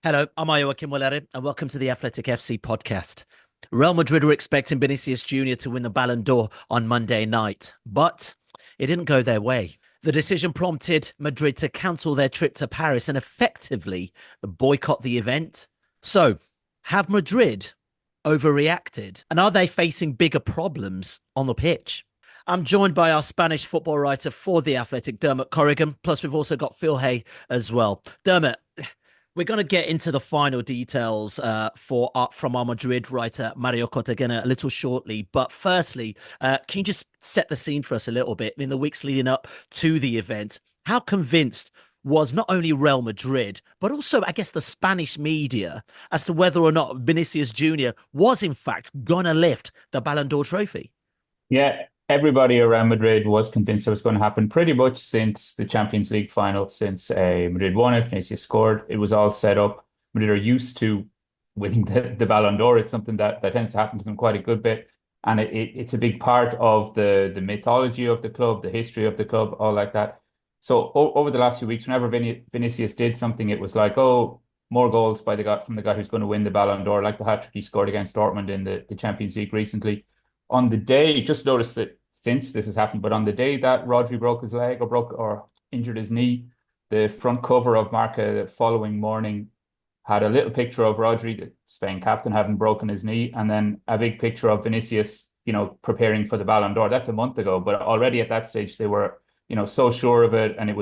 Hello, I'm Ayo Akinwolere, and welcome to the Athletic FC podcast. Real Madrid were expecting Vinicius Jr. to win the Ballon d'Or on Monday night, but it didn't go their way. The decision prompted Madrid to cancel their trip to Paris and effectively boycott the event. So, have Madrid overreacted? And are they facing bigger problems on the pitch? I'm joined by our Spanish football writer for The Athletic, Dermot Corrigan. Plus, we've also got Phil Hay as well. Dermot, we're going to get into the final details from our Madrid writer, Mario Cortegana, a little shortly. But firstly, can you just set the scene for us a little bit in the weeks leading up to the event? How convinced was not only Real Madrid, but also, I guess, the Spanish media as to whether or not Vinicius Jr. was, in fact, going to lift the Ballon d'Or trophy? Yeah, everybody around Madrid was convinced it was going to happen pretty much since the Champions League final, since Madrid won it, Vinicius scored. It was all set up. Madrid are used to winning the Ballon d'Or. It's something that tends to happen to them quite a good bit. And it's a big part of the mythology of the club, the history of the club, all like that. So over the last few weeks, whenever Vinicius did something, it was like, oh, more goals from the guy who's going to win the Ballon d'Or, like the hat-trick he scored against Dortmund in the Champions League recently. On the day, just noticed that since this has happened, but on the day that Rodri broke his leg or injured his knee, the front cover of Marca the following morning had a little picture of Rodri, the Spain captain, having broken his knee, and then a big picture of Vinicius, preparing for the Ballon d'Or. That's a month ago, but already at that stage they were, so sure of it, and if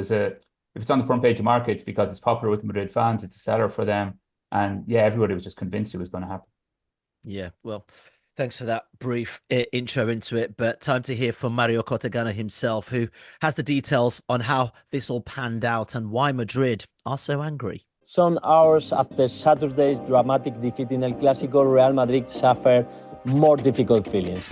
it's on the front page of Marca, it's because it's popular with Madrid fans, it's a seller for them, and yeah, everybody was just convinced it was going to happen. Yeah, well, thanks for that brief intro into it. But time to hear from Mario Cortegana himself, who has the details on how this all panned out and why Madrid are so angry. Some hours after Saturday's dramatic defeat in El Clásico, Real Madrid suffered more difficult feelings.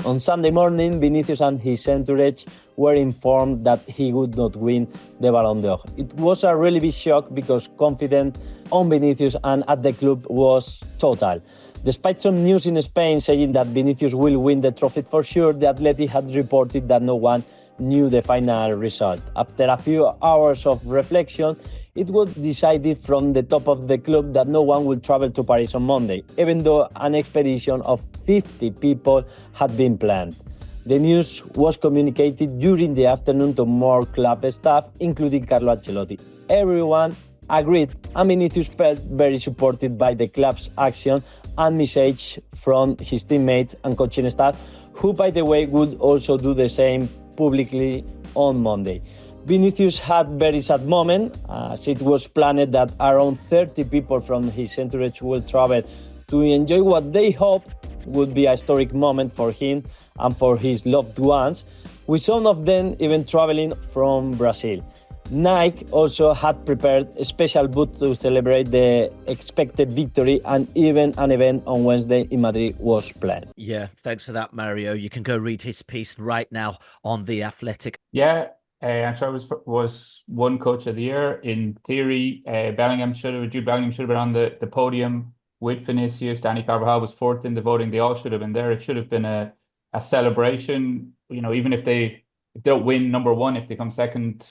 On Sunday morning, Vinicius and his entourage were informed that he would not win the Ballon d'Or. It was a really big shock because confidence on Vinicius and at the club was total. Despite some news in Spain saying that Vinicius will win the trophy for sure, the Athletic had reported that no one knew the final result. After a few hours of reflection, it was decided from the top of the club that no one will travel to Paris on Monday, even though an expedition of 50 people had been planned. The news was communicated during the afternoon to more club staff, including Carlo Ancelotti. Everyone agreed, and Vinicius felt very supported by the club's action and message from his teammates and coaching staff, who, by the way, would also do the same publicly on Monday. Vinicius had a very sad moment, as it was planned that around 30 people from his entourage will travel to enjoy what they hope would be a historic moment for him and for his loved ones, with some of them even traveling from Brazil. Nike also had prepared a special booth to celebrate the expected victory, and even an event on Wednesday in Madrid was planned. Yeah, thanks for that, Mario. You can go read his piece right now on The Athletic. Yeah, Ancelotti was one coach of the year. In theory, Jude Bellingham should have been on the podium with Vinicius. Danny Carvajal was fourth in the voting. They all should have been there. It should have been a celebration. Even if they don't win number one, if they come second,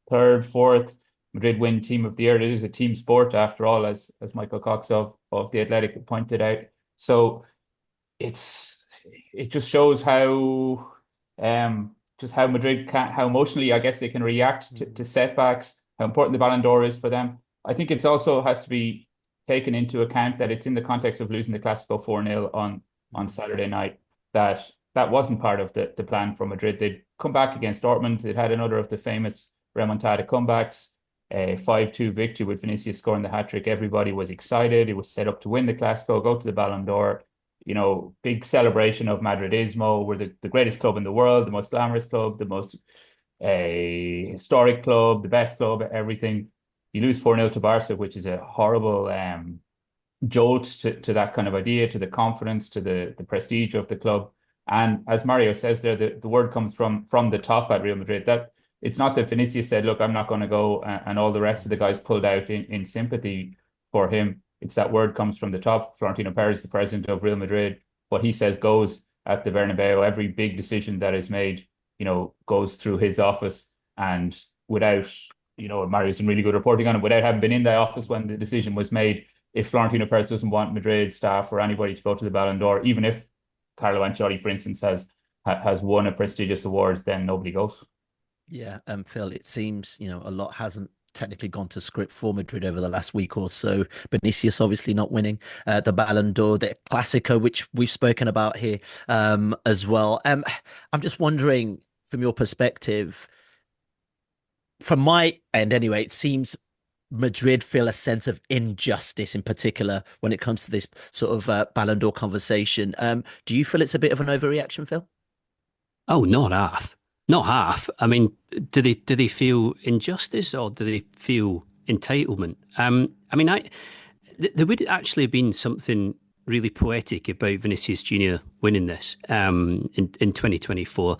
third, fourth, Madrid win team of the year. It is a team sport after all, as Michael Cox of The Athletic pointed out. So it just shows how Madrid how emotionally, I guess, they can react to setbacks, how important the Ballon d'Or is for them. I think it also has to be taken into account that it's in the context of losing the Clásico 4-0 on Saturday night, that wasn't part of the plan for Madrid. They'd come back against Dortmund. They'd had another of the famous remontada comebacks, a 5-2 victory with Vinicius scoring the hat-trick. Everybody was excited. It was set up to win the Clásico, go to the Ballon d'Or. Big celebration of Madridismo. We're the greatest club in the world, the most glamorous club, the most historic club, the best club, everything. You lose 4-0 to Barca, which is a horrible jolt to that kind of idea, to the confidence, to the prestige of the club. And as Mario says there, the word comes from the top at Real Madrid, that it's not that Vinicius said, look, I'm not going to go, and all the rest of the guys pulled out in sympathy for him. It's that word comes from the top. Florentino Perez, the president of Real Madrid, what he says goes at the Bernabeu. Every big decision that is made, goes through his office, and without Mario's been really good reporting on it without having been in the office when the decision was made. If Florentino Perez doesn't want Madrid staff or anybody to go to the Ballon d'Or, even if Carlo Ancelotti, for instance, has won a prestigious award, then nobody goes. Yeah, Phil, it seems, a lot hasn't technically gone to script for Madrid over the last week or so. Vinicius obviously not winning the Ballon d'Or, the Clasico, which we've spoken about here as well. I'm just wondering, from your perspective, from my end anyway, it seems Madrid feel a sense of injustice in particular when it comes to this sort of Ballon d'Or conversation. Do you feel it's a bit of an overreaction, Phil? Oh, not half. Not half. I mean, do they feel injustice or do they feel entitlement? I mean, there would actually have been something really poetic about Vinicius Jr. winning this in 2024.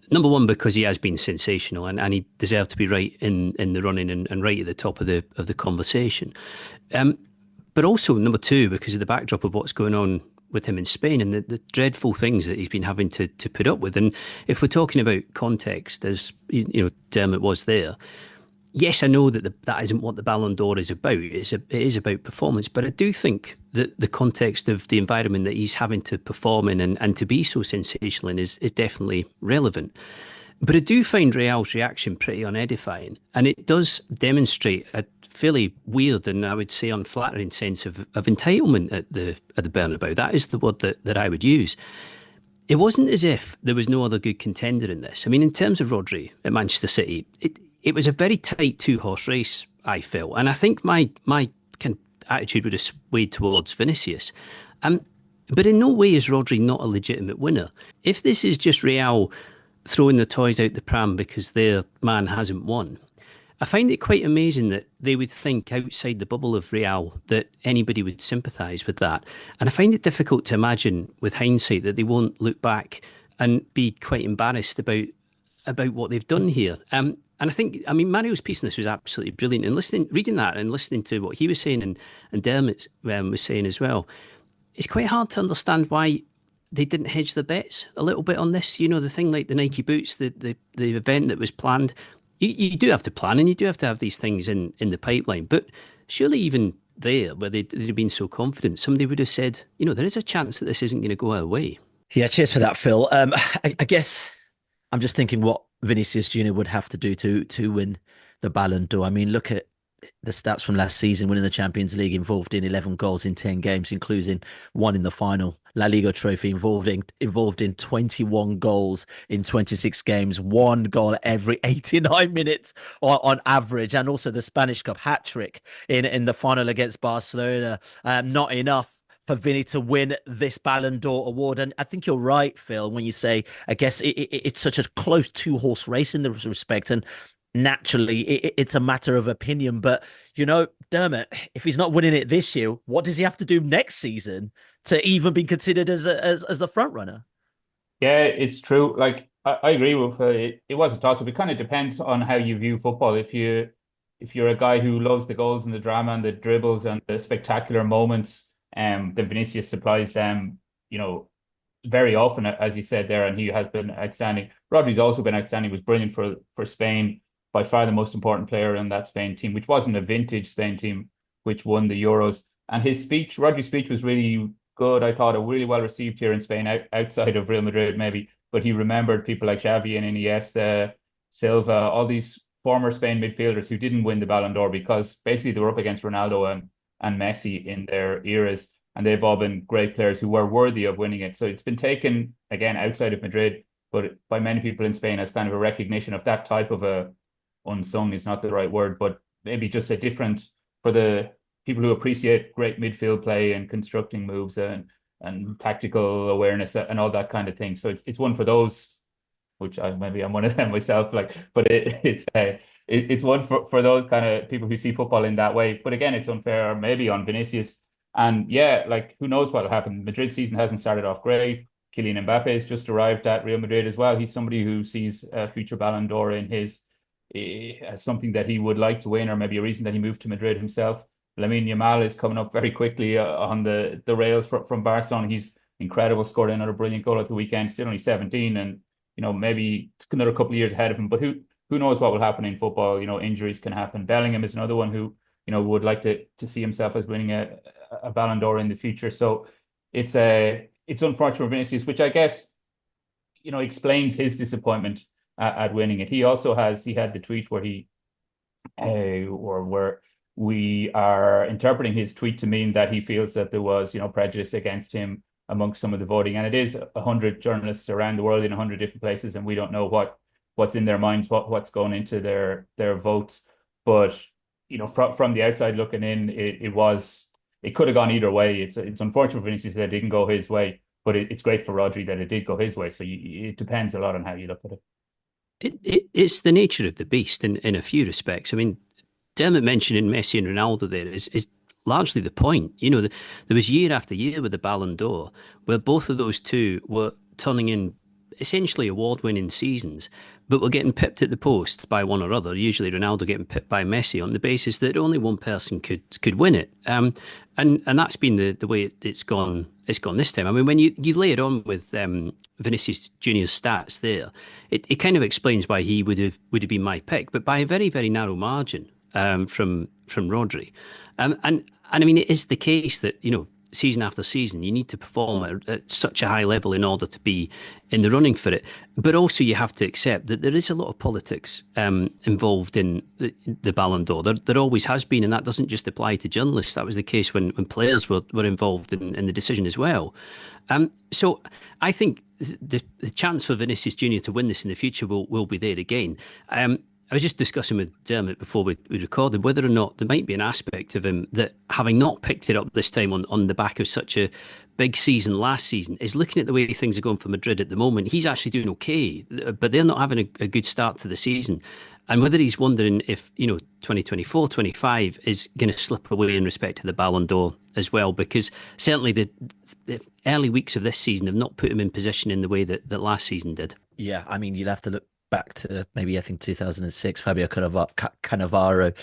Number one, because he has been sensational and he deserved to be right in the running and right at the top of the conversation. But also, number two, because of the backdrop of what's going on with him in Spain and the dreadful things that he's been having to put up with. And if we're talking about context, as Dermot was there, yes, I know that that isn't what the Ballon d'Or is about. It is about performance, but I do think that the context of the environment that he's having to perform in and to be so sensational in is definitely relevant. But I do find Real's reaction pretty unedifying, and it does demonstrate a fairly weird and I would say unflattering sense of entitlement at the Bernabeu. That is the word that I would use. It wasn't as if there was no other good contender in this. I mean, in terms of Rodri at Manchester City, it was a very tight two-horse race, I felt, and I think my kind of attitude would have swayed towards Vinicius. But in no way is Rodri not a legitimate winner. If this is just Real throwing the toys out the pram because their man hasn't won, I find it quite amazing that they would think outside the bubble of Real that anybody would sympathise with that. And I find it difficult to imagine with hindsight that they won't look back and be quite embarrassed about what they've done here. And I think, Mario's piece on this was absolutely brilliant. And reading that and listening to what he was saying and Dermot was saying as well, it's quite hard to understand why they didn't hedge their bets a little bit on this. The thing like the Nike boots, the event that was planned. You do have to plan and you do have to have these things in the pipeline. But surely even there, where they'd been so confident, somebody would have said, there is a chance that this isn't going to go our way. Yeah, cheers for that, Phil. I guess I'm just thinking what Vinicius Jr. would have to do to win the Ballon d'Or. I mean, look at the stats from last season, winning the Champions League, involved in 11 goals in 10 games, including one in the final. La Liga trophy involved in 21 goals in 26 games, one goal every 89 minutes on average, and also the Spanish Cup hat-trick in the final against Barcelona. Not enough for Vinny to win this Ballon d'Or award. And I think you're right, Phil, when you say, I guess it's such a close two-horse race in this respect. And naturally, it's a matter of opinion. But, Dermot, if he's not winning it this year, what does he have to do next season to even be considered as the front runner? Yeah, it's true. Like, I agree with it. It was a toss-up. It kind of depends on how you view football. If you're a guy who loves the goals and the drama and the dribbles and the spectacular moments, then Vinicius supplies them, very often, as you said there, and he has been outstanding. Rodri's also been outstanding. He was brilliant for Spain, by far the most important player in that Spain team, which wasn't a vintage Spain team, which won the Euros. And Rodri's speech was really good. I thought it really well received here in Spain, outside of Real Madrid maybe, but he remembered people like Xavi and Iniesta, Silva, all these former Spain midfielders who didn't win the Ballon d'Or because basically they were up against Ronaldo and Messi in their eras, and they've all been great players who were worthy of winning it. So it's been taken, again, outside of Madrid, but by many people in Spain as kind of a recognition of that type of a, unsung is not the right word, but maybe just a different, for the people who appreciate great midfield play and constructing moves and tactical awareness and all that kind of thing. So it's one for those, which maybe I'm one of them myself, but it's one for those kind of people who see football in that way. But again, it's unfair maybe on Vinicius. And yeah, who knows what'll happen. Madrid season hasn't started off great. Kylian Mbappe has just arrived at Real Madrid as well. He's somebody who sees a future Ballon d'Or in his as something that he would like to win, or maybe a reason that he moved to Madrid himself. Lamine Yamal is coming up very quickly on the rails from Barcelona. He's incredible, scored another brilliant goal at the weekend, still only 17, and maybe another couple of years ahead of him. But who knows what will happen in football? Injuries can happen. Bellingham is another one who, would like to see himself as winning a Ballon d'Or in the future. So it's unfortunate for Vinicius, which I guess, explains his disappointment at winning it. He had the tweet where where we are interpreting his tweet to mean that he feels that there was, prejudice against him amongst some of the voting. And it is 100 journalists around the world in 100 different places, and we don't know what's in their minds, what's going into their votes. But, from the outside looking in, it could have gone either way. It's unfortunate for Vinicius that it didn't go his way, but it's great for Rodri that it did go his way. So it depends a lot on how you look at it. It's the nature of the beast in a few respects. I mean, Dermot mentioning Messi and Ronaldo there is largely the point. There was year after year with the Ballon d'Or where both of those two were turning in essentially award-winning seasons, but were getting pipped at the post by one or other. Usually Ronaldo getting pipped by Messi on the basis that only one person could win it. And that's been the way it's gone. It's gone this time. I mean, when you lay it on with Vinicius Junior's stats there, it kind of explains why he would have been my pick, but by a very, very narrow margin from Rodri. And I mean, it is the case that, season after season, you need to perform at such a high level in order to be in the running for it. But also you have to accept that there is a lot of politics involved in the Ballon d'Or. There always has been, and that doesn't just apply to journalists. That was the case when players were involved in the decision as well. So I think the chance for Vinicius Jr to win this in the future will be there again. I was just discussing with Dermot before we recorded whether or not there might be an aspect of him that, having not picked it up this time on the back of such a big season last season, is looking at the way things are going for Madrid at the moment. He's actually doing okay, but they're not having a good start to the season. And whether he's wondering if, 2024, 25 is going to slip away in respect to the Ballon d'Or as well, because certainly the early weeks of this season have not put him in position in the way that last season did. Yeah, I mean, you'd have to look back to maybe, I think, 2006, Fabio Cannavaro,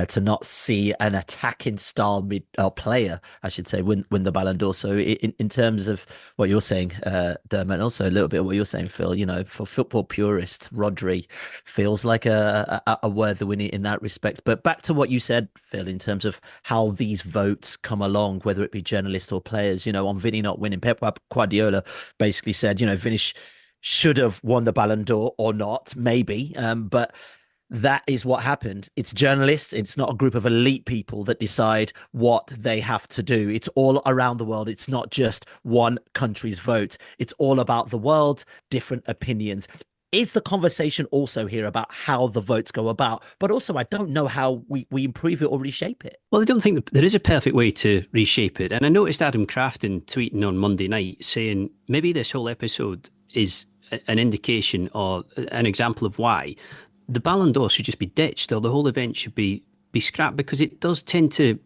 to not see an attacking style player, I should say, win the Ballon d'Or. So in terms of what you're saying, Dermot, and also a little bit of what you're saying, Phil, for football purists, Rodri feels like a worthy winner in that respect. But back to what you said, Phil, in terms of how these votes come along, whether it be journalists or players, on Vinny not winning. Pep Guardiola basically said, Vinicius should have won the Ballon d'Or or not, maybe. But that is what happened. It's journalists. It's not a group of elite people that decide what they have to do. It's all around the world. It's not just one country's vote. It's all about the world, different opinions. Is the conversation also here about how the votes go about? But also, I don't know how we improve it or reshape it. Well, I don't think there is a perfect way to reshape it. And I noticed Adam Crafton tweeting on Monday night saying maybe this whole episode is an indication or an example of why the Ballon d'Or should just be ditched, or the whole event should be scrapped, because it does tend to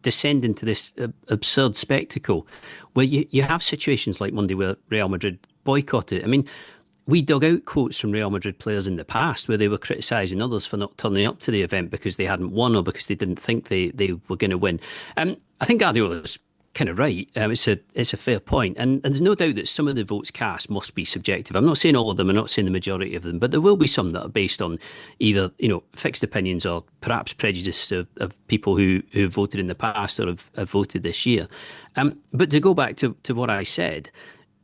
descend into this absurd spectacle where you have situations like Monday where Real Madrid boycott it. I mean, we dug out quotes from Real Madrid players in the past where they were criticising others for not turning up to the event because they hadn't won or because they didn't think they were going to win. I think Guardiola's kind of right. It's a fair point, and there's no doubt that some of the votes cast must be subjective. I'm not saying all of them. I'm not saying the majority of them, but there will be some that are based on either fixed opinions or perhaps prejudice of people who have voted in the past or have voted this year. But to go back to what I said,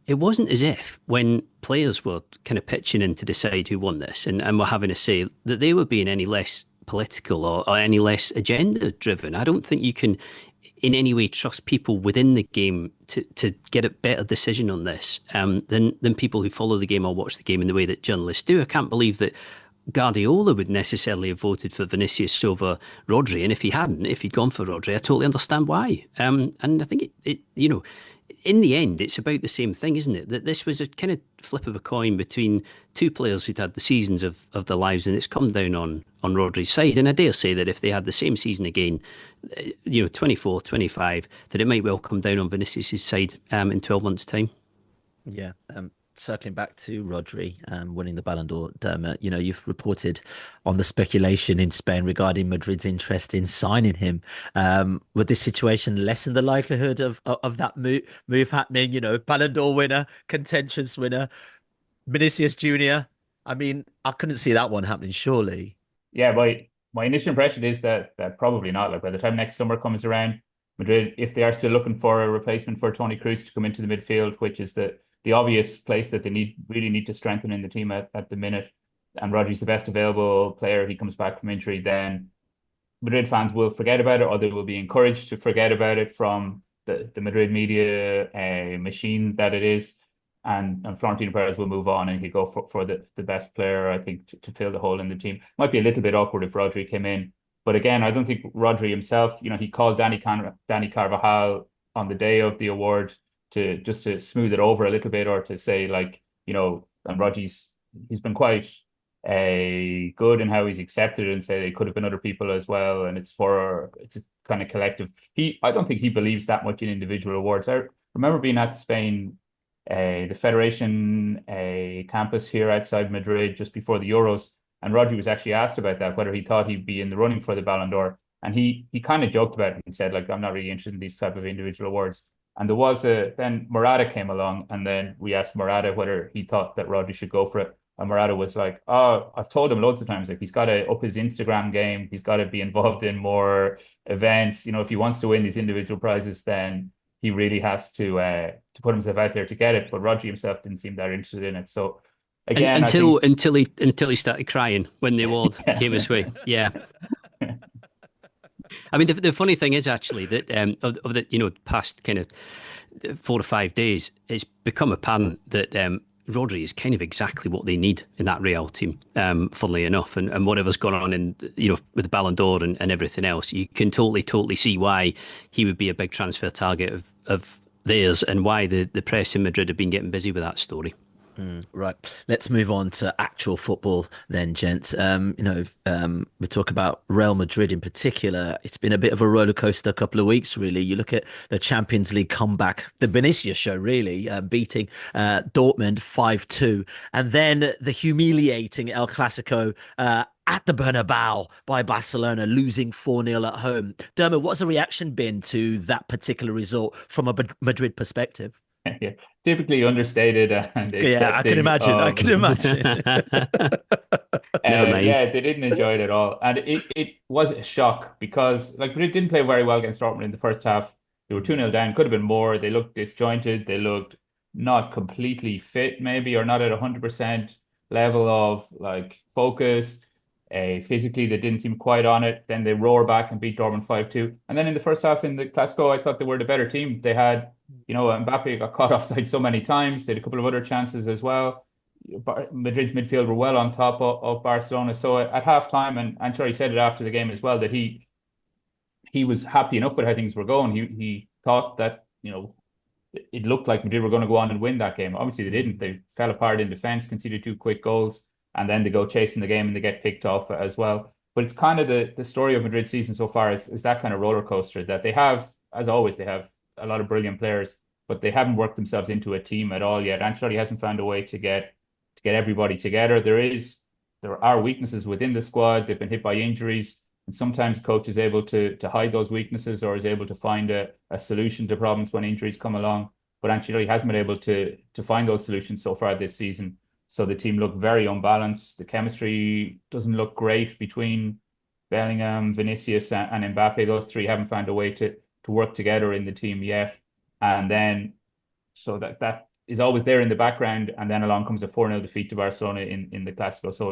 it wasn't as if when players were kind of pitching in to decide who won this and were having a say that they were being any less political or any less agenda driven. I don't think you can in any way trust people within the game to get a better decision on this than people who follow the game or watch the game in the way that journalists do. I can't believe that Guardiola would necessarily have voted for Vinicius over Rodri, and if he'd gone for Rodri, I totally understand why. And I think it in the end, it's about the same thing, isn't it? That this was a kind of flip of a coin between two players who'd had the seasons of their lives, and it's come down on Rodri's side. And I dare say that if they had the same season again, 24, 25, that it might well come down on Vinicius' side in 12 months' time. Yeah. Circling back to Rodri winning the Ballon d'Or, Dermot, you've reported on the speculation in Spain regarding Madrid's interest in signing him. Would this situation lessen the likelihood of that move happening? Ballon d'Or winner, contentious winner, Vinicius Jr., I mean, I couldn't see that one happening, surely. Yeah, my initial impression is that probably not. Like by the time next summer comes around, Madrid, if they are still looking for a replacement for Toni Kroos to come into the midfield, which is the obvious place that they really need to strengthen in the team at the minute, and Rodri's the best available player, he comes back from injury, then Madrid fans will forget about it, or they will be encouraged to forget about it from the Madrid media machine that it is. And Florentino Perez will move on and he'll go for the best player, I think, to fill the hole in the team. Might be a little bit awkward if Rodri came in. But again, I don't think Rodri himself, he called Danny Carvajal on the day of the award to smooth it over a little bit, or to say, like, and he's been quite good in how he's accepted it, and say they could have been other people as well, and it's a kind of collective. I don't think he believes that much in individual awards. I remember being at Spain, the Federation campus here outside Madrid just before the Euros, and Rodri was actually asked about that, whether he thought he'd be in the running for the Ballon d'Or, and he kind of joked about it and said, like, I'm not really interested in these type of individual awards. And there was then Morata came along, and then we asked Morata whether he thought that Rodri should go for it. And Morata was like, "Oh, I've told him loads of times, like, he's got to up his Instagram game. He's got to be involved in more events. If he wants to win these individual prizes, then he really has to put himself out there to get it." But Rodri himself didn't seem that interested in it. So again, until he started crying when the award came his way. Yeah. I mean, the funny thing is actually that of the past kind of 4 or 5 days, it's become apparent that Rodri is kind of exactly what they need in that Real team, funnily enough, and whatever's gone on in with the Ballon d'Or and everything else, you can totally see why he would be a big transfer target of theirs, and why the press in Madrid have been getting busy with that story. Right. Let's move on to actual football then, gents. We talk about Real Madrid in particular. It's been a bit of a roller coaster couple of weeks, really. You look at the Champions League comeback, the Vinicius show, really, beating Dortmund 5-2. And then the humiliating El Clasico at the Bernabeu by Barcelona, losing 4-0 at home. Dermot, what's the reaction been to that particular result from a Madrid perspective? Yeah, typically understated and yeah, I can imagine. I can imagine. Yeah, they didn't enjoy it at all, and it was a shock because, like, Madrid didn't play very well against Dortmund in the first half. They were 2-0 down. Could have been more. They looked disjointed. They looked not completely fit, maybe, or not at 100% level of, like, focus. Physically, they didn't seem quite on it. Then they roar back and beat Dortmund 5-2. And then in the first half in the Clasico, I thought they were the better team. They had, Mbappe got caught offside so many times. They had a couple of other chances as well. Madrid's midfield were well on top of Barcelona. So at halftime, and Ancelotti said it after the game as well, that he was happy enough with how things were going. He thought that, it looked like Madrid were going to go on and win that game. Obviously, they didn't. They fell apart in defence, conceded 2 quick goals, and then they go chasing the game and they get picked off as well. But it's kind of the story of Madrid's season so far is that kind of roller coaster that they have. As always, they have a lot of brilliant players, but they haven't worked themselves into a team at all yet. Ancelotti hasn't found a way to get everybody together. There are weaknesses within the squad. They've been hit by injuries, and sometimes coach is able to hide those weaknesses, or is able to find a solution to problems when injuries come along. But Ancelotti hasn't been able to find those solutions so far this season. So the team look very unbalanced. The chemistry doesn't look great between Bellingham, Vinicius, and Mbappe. Those three haven't found a way to work together in the team yet. And then, so that is always there in the background. And then along comes a 4-0 defeat to Barcelona in the Clásico. So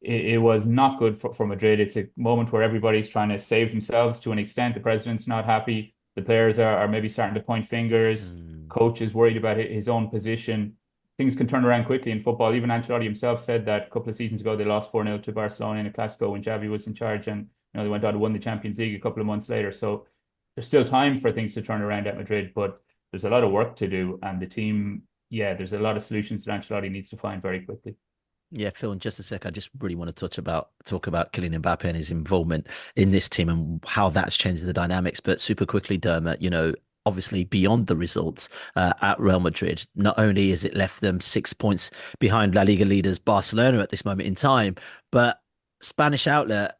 it was not good for Madrid. It's a moment where everybody's trying to save themselves to an extent. The president's not happy. The players are maybe starting to point fingers. Coach is worried about his own position. Things can turn around quickly in football. Even Ancelotti himself said that a couple of seasons ago they lost 4-0 to Barcelona in a Clásico when Xavi was in charge, and they went out and won the Champions League a couple of months later. So there's still time for things to turn around at Madrid, but there's a lot of work to do, and the team, there's a lot of solutions that Ancelotti needs to find very quickly. Yeah, Phil, in just a sec, I just really want to talk about Kylian Mbappe and his involvement in this team and how that's changed the dynamics. But super quickly, Dermot, obviously beyond the results at Real Madrid, not only has it left them 6 points behind La Liga leaders Barcelona at this moment in time, but Spanish outlet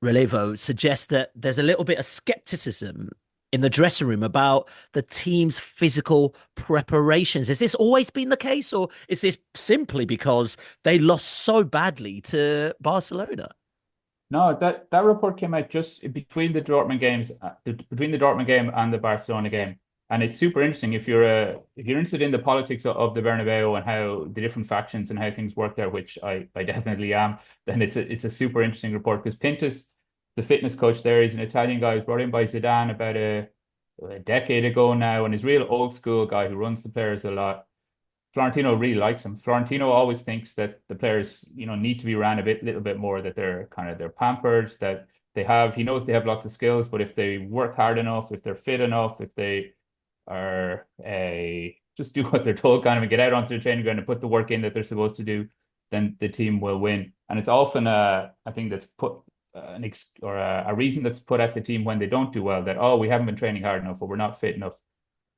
Relevo suggests that there's a little bit of skepticism in the dressing room about the team's physical preparations. Has this always been the case, or is this simply because they lost so badly to Barcelona? No, that report came out just between the Dortmund games, between the Dortmund game and the Barcelona game, and it's super interesting if you're interested in the politics of the Bernabeu and how the different factions and how things work there, which I definitely am. Then it's a super interesting report because Pintus, the fitness coach there, is an Italian guy who was brought in by Zidane about a decade ago now, and is real old school guy who runs the players a lot. Florentino really likes him. Florentino always thinks that the players, need to be ran little bit more, that they're pampered, that he knows they have lots of skills, but if they work hard enough, if they're fit enough, if they are just do what they're told and get out onto the training ground and put the work in that they're supposed to do, then the team will win. And it's often a thing that's put a reason that's put at the team when they don't do well, that, oh, we haven't been training hard enough, or we're not fit enough.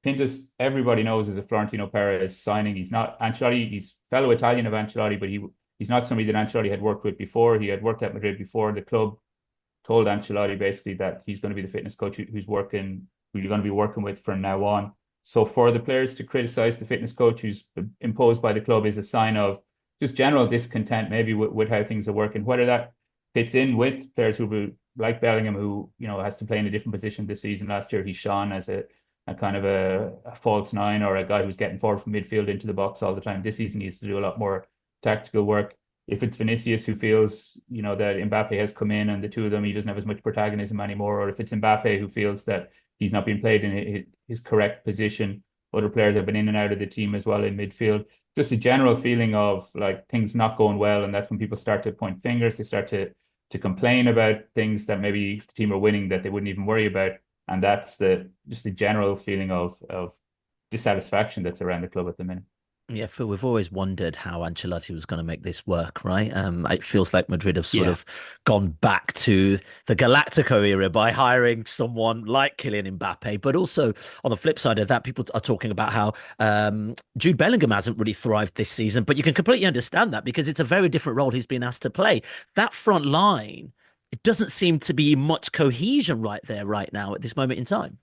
Pintus, everybody knows, is a Florentino Perez signing. He's not Ancelotti. He's fellow Italian of Ancelotti, but he's not somebody that Ancelotti had worked with before. He had worked at Madrid before. The club told Ancelotti basically that he's going to be the fitness coach who you're going to be working with from now on. So for the players to criticize the fitness coach who's imposed by the club is a sign of just general discontent, maybe with how things are working. Whether that fits in with players who like Bellingham, who has to play in a different position this season. Last year he shone as a kind of a false nine, or a guy who's getting forward from midfield into the box all the time. This season he needs to do a lot more tactical work. If it's Vinicius who feels, that Mbappe has come in and the two of them, he doesn't have as much protagonism anymore, or if it's Mbappe who feels that he's not being played in his correct position, other players have been in and out of the team as well in midfield. Just a general feeling of like things not going well, and that's when people start to point fingers. They start to complain about things that maybe if the team are winning that they wouldn't even worry about. And that's just the general feeling of dissatisfaction that's around the club at the minute. Yeah, Phil, we've always wondered how Ancelotti was going to make this work, right? It feels like Madrid have sort of gone back to the Galactico era by hiring someone like Kylian Mbappe. But also on the flip side of that, people are talking about how Jude Bellingham hasn't really thrived this season. But you can completely understand that because it's a very different role he's been asked to play. That front line, it doesn't seem to be much cohesion right now at this moment in time.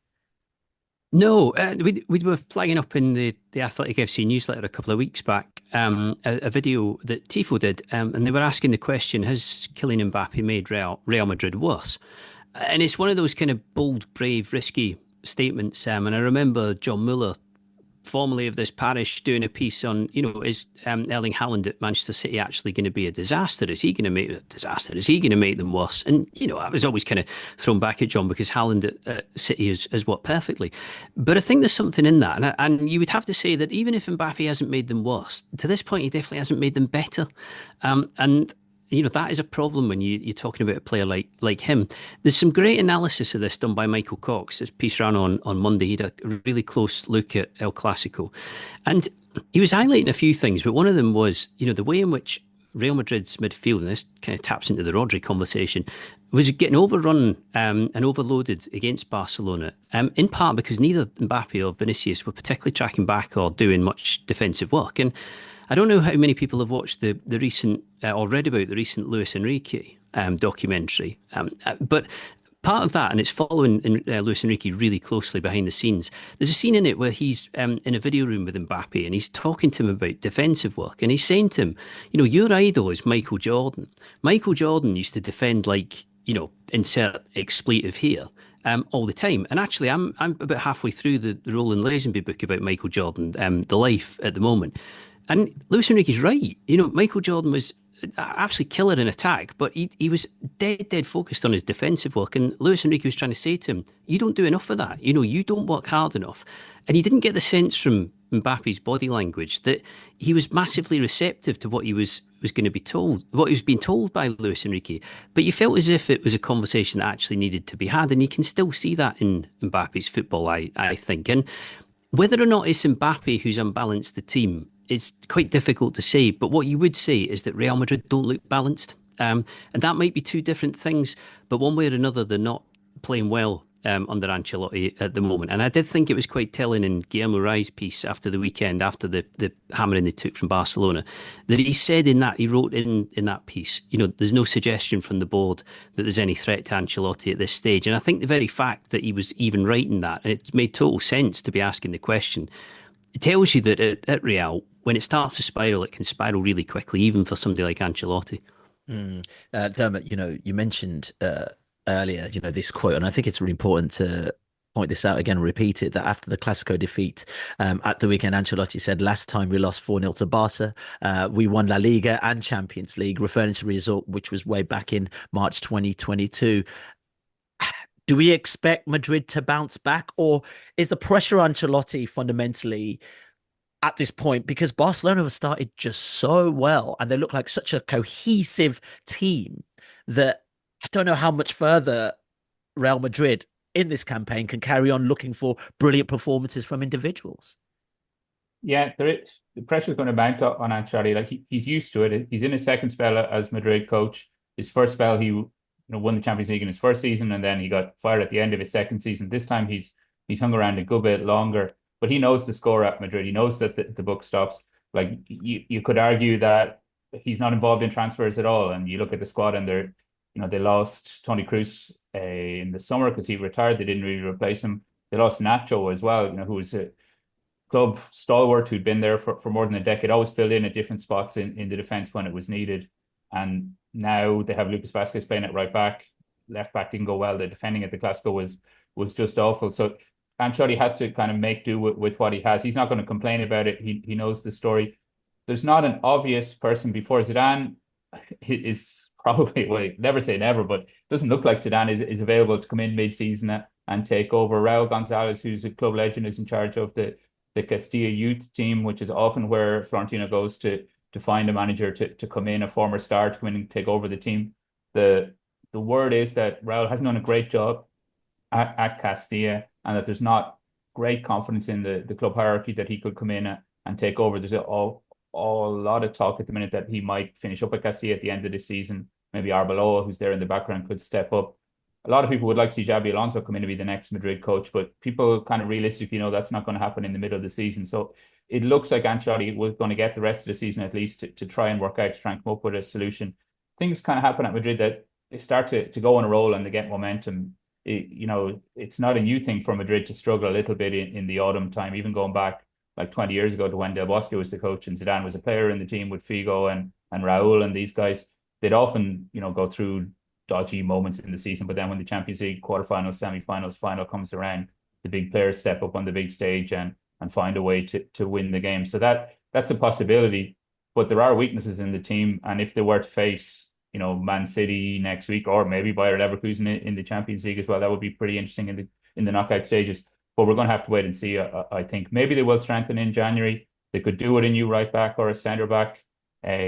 No, we were flagging up in the Athletic FC newsletter a couple of weeks back a video that Tifo did, and they were asking the question, has Kylian Mbappe made Real Madrid worse? And it's one of those kind of bold, brave, risky statements. And I remember John Muller, formerly of this parish, doing a piece on, is Erling Haaland at Manchester City actually going to be a disaster? Is he going to make it a disaster? Is he going to make them worse? And, I was always kind of thrown back at John because Haaland at City has worked perfectly. But I think there's something in that. And you would have to say that even if Mbappe hasn't made them worse, to this point, he definitely hasn't made them better. And that is a problem when you're talking about a player like him. There's some great analysis of this done by Michael Cox. This piece ran on Monday. He had a really close look at El Clasico. And he was highlighting a few things, but one of them was, the way in which Real Madrid's midfield, and this kind of taps into the Rodri conversation, was getting overrun and overloaded against Barcelona, in part because neither Mbappe or Vinicius were particularly tracking back or doing much defensive work. And I don't know how many people have watched the recent or read about the recent Luis Enrique documentary, but part of that, and it's following Luis Enrique really closely behind the scenes, there's a scene in it where he's in a video room with Mbappe and he's talking to him about defensive work, and he's saying to him, your idol is Michael Jordan. Michael Jordan used to defend like, insert expletive here. All the time. And actually, I'm about halfway through the Roland Lazenby book about Michael Jordan, The Life, at the moment. And Luis Enrique's right. Michael Jordan was absolutely killer in attack, but he was dead focused on his defensive work. And Luis Enrique was trying to say to him, you don't do enough of that. You don't work hard enough. And he didn't get the sense from Mbappe's body language that he was massively receptive to what he was going to be told, what he was being told by Luis Enrique. But you felt as if it was a conversation that actually needed to be had. And you can still see that in Mbappe's football, I think. And whether or not it's Mbappe who's unbalanced the team, it's quite difficult to say, but what you would say is that Real Madrid don't look balanced. And that might be two different things, but one way or another, they're not playing well under Ancelotti at the moment. And I did think it was quite telling in Guillermo Rai's piece after the weekend, after the hammering they took from Barcelona, that he said he wrote in that piece, there's no suggestion from the board that there's any threat to Ancelotti at this stage. And I think the very fact that he was even writing that, and it made total sense to be asking the question, it tells you that at Real, when it starts to spiral, it can spiral really quickly, even for somebody like Ancelotti. Dermot, you mentioned earlier, this quote, and I think it's really important to point this out again and repeat it, that after the Clasico defeat at the weekend, Ancelotti said, last time we lost 4-0 to Barca, we won La Liga and Champions League, referring to the result, which was way back in March 2022. Do we expect Madrid to bounce back, or is the pressure on Ancelotti fundamentally at this point, because Barcelona have started just so well and they look like such a cohesive team that I don't know how much further Real Madrid in this campaign can carry on looking for brilliant performances from individuals? Yeah, the pressure is going to mount on Ancelotti. Like he's used to it. He's in his second spell as Madrid coach. His first spell, he won the Champions League in his first season, and then he got fired at the end of his second season. This time he's hung around a good bit longer, but he knows the score at Madrid. He knows that the buck stops. Like you could argue that he's not involved in transfers at all, and you look at the squad and they lost Toni Kroos in the summer because he retired. They didn't really replace him. They lost Nacho as well, who was a club stalwart who'd been there for more than a decade, always filled in at different spots in the defence when it was needed. And now they have Lucas Vazquez playing at right back. Left back didn't go well. The defending at the Clasico was just awful. So Ancelotti has to kind of make do with what he has. He's not going to complain about it. He knows the story. There's not an obvious person before Zidane is probably, well, never say never, but it doesn't look like Zidane is available to come in mid-season and take over. Raul Gonzalez, who's a club legend, is in charge of the Castilla youth team, which is often where Florentino goes to find a manager to come in, a former star to come in and take over the team. The word is that Raul hasn't done a great job at Castilla, and that there's not great confidence in the club hierarchy that he could come in and take over. There's a lot of talk at the minute that he might finish up at Castilla at the end of the season. Maybe Arbeloa, who's there in the background, could step up. A lot of people would like to see Xabi Alonso come in to be the next Madrid coach, but people kind of realistically know that's not going to happen in the middle of the season. So it looks like Ancelotti was going to get the rest of the season at least to try and work out, to try and come up with a solution. Things kind of happen at Madrid that they start to go on a roll and they get momentum. It's not a new thing for Madrid to struggle a little bit in the autumn time, even going back like 20 years ago to when Del Bosque was the coach and Zidane was a player in the team with Figo and Raul and these guys. They'd often, go through dodgy moments in the season, but then when the Champions League quarterfinals, semi-finals, final comes around, the big players step up on the big stage and find a way to win the game. So that's a possibility, but there are weaknesses in the team. And if they were to face, Man City next week, or maybe Bayer Leverkusen in the Champions League as well, that would be pretty interesting in the knockout stages. But we're going to have to wait and see. I think maybe they will strengthen in January. They could do it a new right back or a centre back.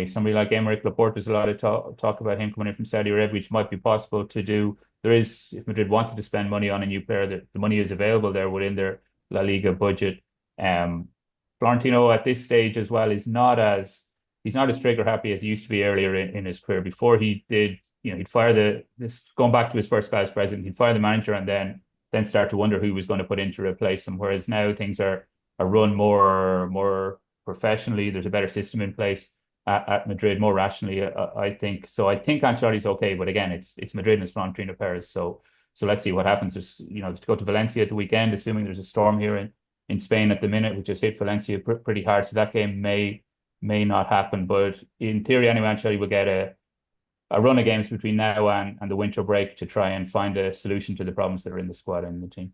Somebody like Aymeric Laporte, there's a lot of talk about him coming in from Saudi Arabia, which might be possible to do. There is, if Madrid wanted to spend money on a new player, the money is available there within their La Liga budget. Florentino at this stage as well he's not as trigger happy as he used to be earlier in his career. Before he did, he'd fire going back to his first spell as president, he'd fire the manager and then start to wonder who he was going to put in to replace him. Whereas now things are run more professionally. There's a better system in place at Madrid, more rationally, I think. So I think Ancelotti's okay, but again, it's Madrid and it's Florentino Perez. So let's see what happens. There's, to go to Valencia at the weekend, assuming there's a storm here in Spain at the minute, which has hit Valencia pretty hard. So that game may not happen, but in theory anyway, Ancelotti will get a run of games between now and the winter break to try and find a solution to the problems that are in the squad and the team.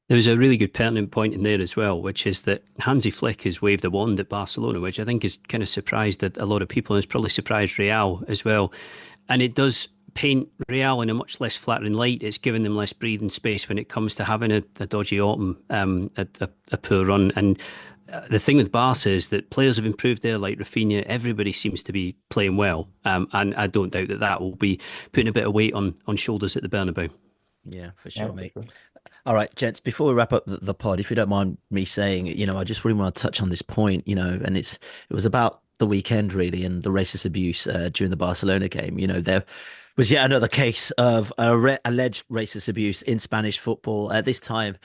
There was a really good pertinent point in there as well, which is that Hansi Flick has waved a wand at Barcelona, which I think is kind of surprised a lot of people, and it's probably surprised Real as well. And it does paint Real in a much less flattering light. It's given them less breathing space when it comes to having a dodgy autumn, a poor run. And the thing with Barca is that players have improved there, like Rafinha. Everybody seems to be playing well. And I don't doubt that will be putting a bit of weight on shoulders at the Bernabeu. Yeah, for sure, mate. For sure. All right, gents, before we wrap up the pod, if you don't mind me saying, I just really want to touch on this point, and it was about the weekend really and the racist abuse during the Barcelona game. was yet another case of alleged racist abuse in Spanish football, this time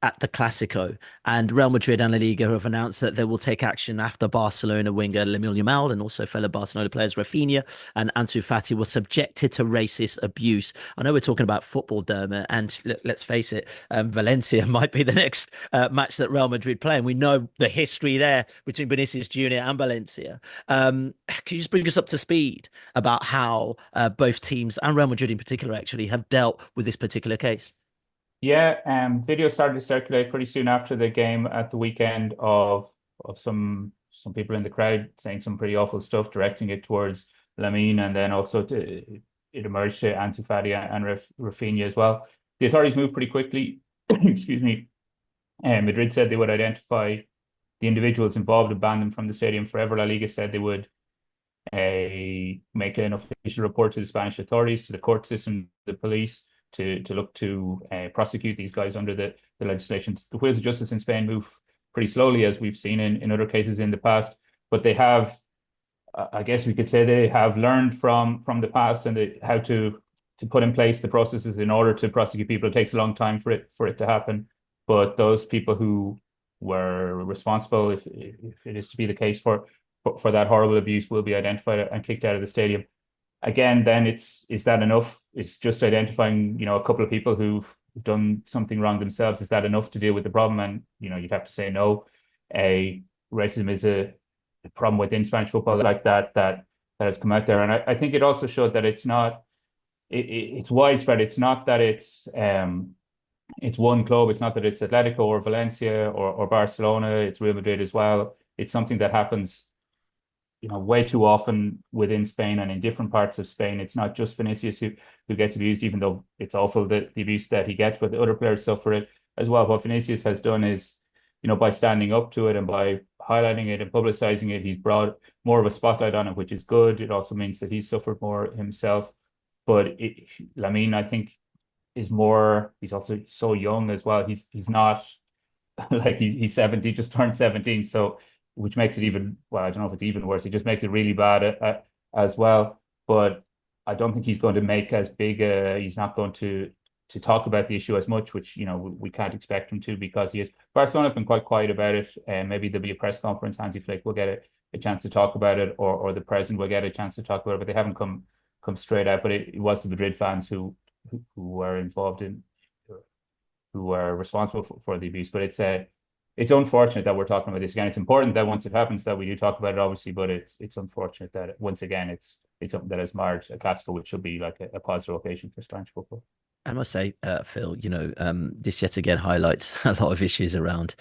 at the Clásico. And Real Madrid and La Liga have announced that they will take action after Barcelona winger Lamine Yamal and also fellow Barcelona players Rafinha and Ansu Fati were subjected to racist abuse. I know we're talking about football, Dermot, and let's face it, Valencia might be the next match that Real Madrid play. And we know the history there between Vinicius Jr. and Valencia. Can you just bring us up to speed about how both teams and Real Madrid in particular actually have dealt with this particular case? Yeah, video started to circulate pretty soon after the game at the weekend of some people in the crowd saying some pretty awful stuff, directing it towards Lamine, and then also it emerged to Ansu Fati and Rafinha as well. The authorities moved pretty quickly. Excuse me. Madrid said they would identify the individuals involved and ban them from the stadium forever. La Liga said they would make an official report to the Spanish authorities, to the court system, the police, to look to prosecute these guys under the legislation. The wheels of justice in Spain move pretty slowly, as we've seen in other cases in the past, but they have, I guess we could say, they have learned from the past and how to put in place the processes in order to prosecute people. It takes a long time for it to happen, but those people who were responsible, if it is to be the case for that horrible abuse, will be identified and kicked out of the stadium. Again, then is that enough? It's just identifying, a couple of people who've done something wrong themselves. Is that enough to deal with the problem? And, you'd have to say no. Racism is a problem within Spanish football like that has come out there. And I think it also showed that it's not, it's widespread. It's not that it's one club. It's not that it's Atletico or Valencia or Barcelona. It's Real Madrid as well. It's something that happens way too often within Spain and in different parts of Spain. It's not just Vinicius who gets abused, even though it's awful the abuse that he gets, but the other players suffer it as well. What Vinicius has done is, by standing up to it and by highlighting it and publicizing it, he's brought more of a spotlight on it, which is good. It also means that he's suffered more himself. But Lamine, I think, he's also so young as well. He's not like he's 70, just turned 17. So, which makes it even, well, I don't know if it's even worse. It just makes it really bad as well. But I don't think he's going to make as big he's not going to talk about the issue as much, which, we can't expect him to, because he is. Barcelona have been quite quiet about it. And maybe there'll be a press conference. Hansi Flick will get a chance to talk about it, or the president will get a chance to talk about it, but they haven't come straight out. But it was the Madrid fans who were involved who were responsible for the abuse. But it's unfortunate that we're talking about this again. It's important that once it happens that we do talk about it, obviously, but it's unfortunate that once again it's something that has marred a Clásico, which should be like a positive occasion for Spanish football. I must say, Phil, this yet again highlights a lot of issues around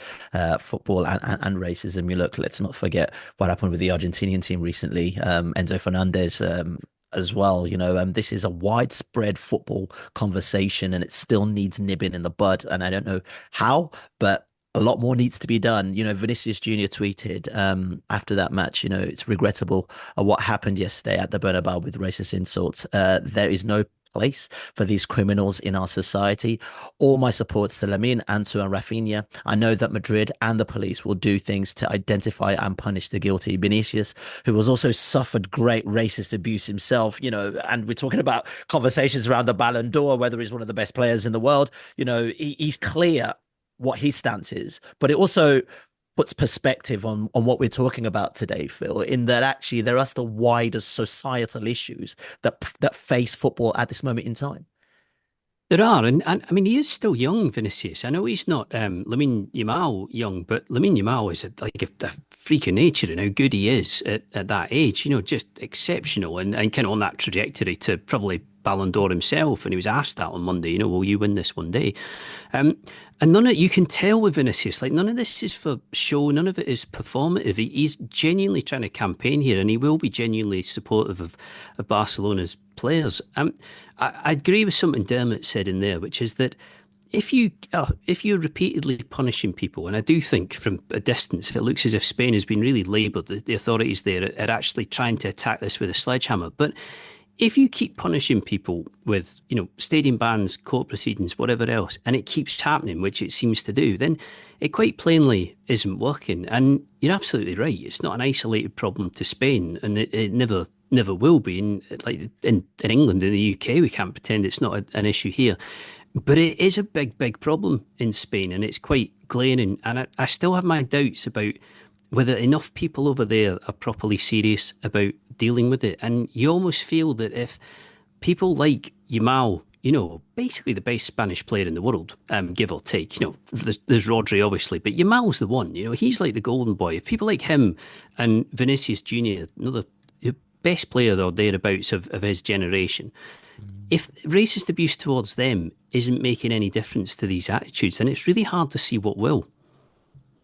football and racism. Let's not forget what happened with the Argentinian team recently, Enzo Fernandez. As well, this is a widespread football conversation and it still needs nibbing in the bud. And I don't know how, but a lot more needs to be done. Vinicius Jr. tweeted after that match, it's regrettable what happened yesterday at the Bernabeu with racist insults. There is no place for these criminals in our society. All my supports to Lamine, Ansu and Rafinha. I know that Madrid and the police will do things to identify and punish the guilty. Vinicius, who has also suffered great racist abuse himself, and we're talking about conversations around the Ballon d'Or, whether he's one of the best players in the world, he's clear what his stance is, but it also puts perspective on what we're talking about today, Phil, in that actually there are still wider societal issues that face football at this moment in time. There are, and I mean, he is still young, Vinicius. I know he's not Lamine Yamal young, but Lamine Yamal is a freak of nature and how good he is at that age, just exceptional and kind of on that trajectory to probably Ballon d'Or himself. And he was asked that on Monday, will you win this one day? And you can tell with Vinicius, none of this is for show, none of it is performative. He's genuinely trying to campaign here, and he will be genuinely supportive of Barcelona's players. I agree with something Dermot said in there, which is that if you're repeatedly punishing people, and I do think from a distance it looks as if Spain has been really laboured, the authorities there are actually trying to attack this with a sledgehammer. But if you keep punishing people with, stadium bans, court proceedings, whatever else, and it keeps happening, which it seems to do, then it quite plainly isn't working. And you're absolutely right. It's not an isolated problem to Spain, and it never never will be. And like in England, in the UK, we can't pretend it's not an issue here. But it is a big, big problem in Spain, and it's quite glaring. And I still have my doubts about whether enough people over there are properly serious about dealing with it. And you almost feel that if people like Yamal, basically the best Spanish player in the world, give or take, there's Rodri obviously, but Yamal's the one, he's like the golden boy. If people like him and Vinicius Jr, another best player or thereabouts of his generation, if racist abuse towards them isn't making any difference to these attitudes, then it's really hard to see what will.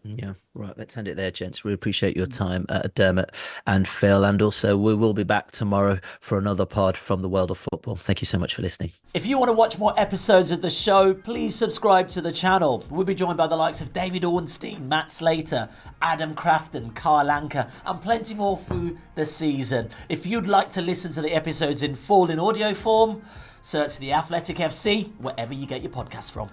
Yeah, right. Let's end it there, gents. We appreciate your time, Dermot and Phil. And also, we will be back tomorrow for another pod from the world of football. Thank you so much for listening. If you want to watch more episodes of the show, please subscribe to the channel. We'll be joined by the likes of David Ornstein, Matt Slater, Adam Crafton, Carl Anker, and plenty more through the season. If you'd like to listen to the episodes in full in audio form, search The Athletic FC wherever you get your podcasts from.